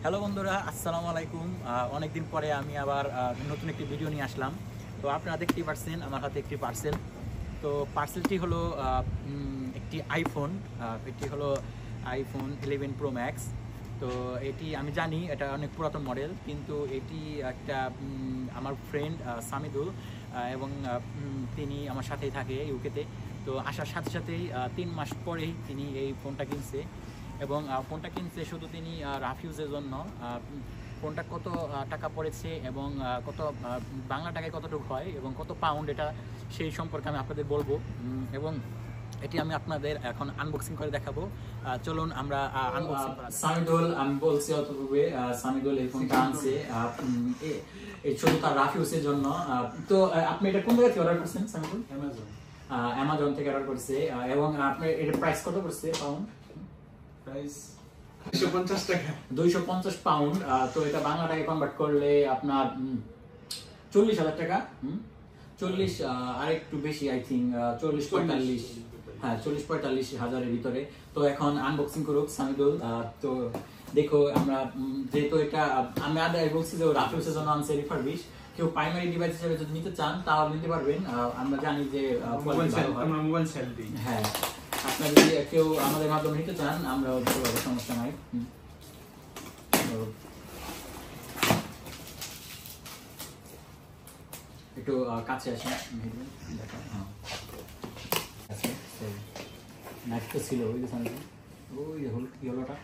Hello বন্ধুরা, আসসালামু আলাইকুম। অনেকদিন পরে আমি আবার নতুন একটি ভিডিও নিয়ে আসলাম। তো আপনারা দেখতেই পাচ্ছেন আমার হাতে একটি পার্সেল। তো পার্সেলটি হলো একটি আইফোন। এটি হলো আইফোন 11 প্রো ম্যাক্স। তো এটি আমি জানি এটা অনেক পুরাতন মডেল, কিন্তু এটি একটা আমার ফ্রেন্ড সামিদুল এবং তিনি আমার সাথেই থাকে ইউকেতে। তো আসার সাথে সাথেই 3 মাস পরেই তিনি এই ফোনটা কিনছে এবং ফোনটা কিনছে শুধু তিনি রাফ ইউজের জন্য। ফোনটা কত টাকা পড়েছে এবং কত বাংলা টাকায় কতটুকু হয় এবং কত পাউন্ড এটা, সেই সম্পর্কে আমি আপনাদের বলবো এবং এটি আমি আপনাদের এখন আনবক্সিং করে দেখাবো। চলুন আমরা আনবক্সিং করা। সামিদুল, আমি বলছি অতপূর্বে, সামিদুল এই ফোনটা আনছে এই শুধু তার রাফ ইউজের জন্য। তো আপনি এটা কোন জায়গা থেকে অর্ডার করছেন সামিদুল? অ্যামাজন থেকে অর্ডার করছে। এবং আপনার এটা প্রাইস কত করছে পাউন্ড? 250 পাউন্ড। তো এটা বাংলা টাকায় কনভার্ট করলে আপনার 40,000 টাকা। 40 আর একটু বেশি, আই থিঙ্ক 40-45। হ্যাঁ, 40-45 হাজারের ভিতরে। তো এখন আনবক্সিং করুক সামিদুল। তো দেখো, আমরা যেহেতু এটা আমি আগে বলছি যে রাফিউসের জন্য আনছে রিফারবিশ। কেউ প্রাইমারি ডিভাইস হিসেবে যদি নিতে চান তাহলে নিতে পারবেন। আমরা জানি যে মোবাইল সেল দিই। হ্যাঁ, আপনারা যদি কেউ আমাদের মাধ্যমে নিতে চান আমরা বলবো, সমস্যা নাই। একটু কাছে আসেন, নাচটা ছিল ওই যে সামনে, ওই ইয়েলোটা।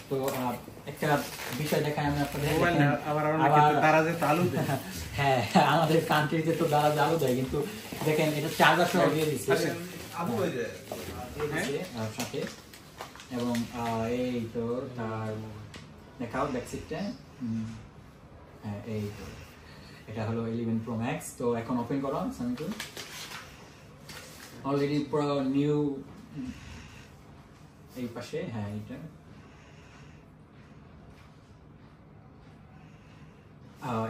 তো একটা বিষয় দেখাই আমি আপনাদের। হ্যাঁ, আমাদের কান্ট্রিতে তো দাঁড়া আলু দেয়, কিন্তু দেখেন এটা চার্জার সহ দিয়ে দিচ্ছে সাথে। এবং এই তো তার দেখাও ব্যাকসিটটা। হ্যাঁ, এই তো এটা হলো 11 প্রো ম্যাক্স। তো এখন ওপেন করো সামিদুল। অলরেডি পুরো নিউ এই পাশে। হ্যাঁ, এইটা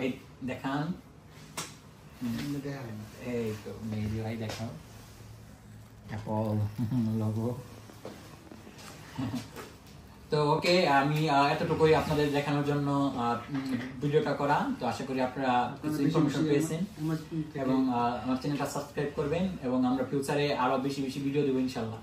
এই দেখান। এই তো মেবি ভাই দেখাও অ্যাপল লোগো। তো ওকে, আমি এতটুকুই আপনাদের দেখানোর জন্য ভিডিওটা করা। তো আশা করি আপনারা কিছু ইনফরমেশন পেয়েছেন এবং আমার চ্যানেলটা সাবস্ক্রাইব করবেন এবং আমরা ফিউচারে আরো বেশি বেশি ভিডিও দেবো ইনশাল্লাহ।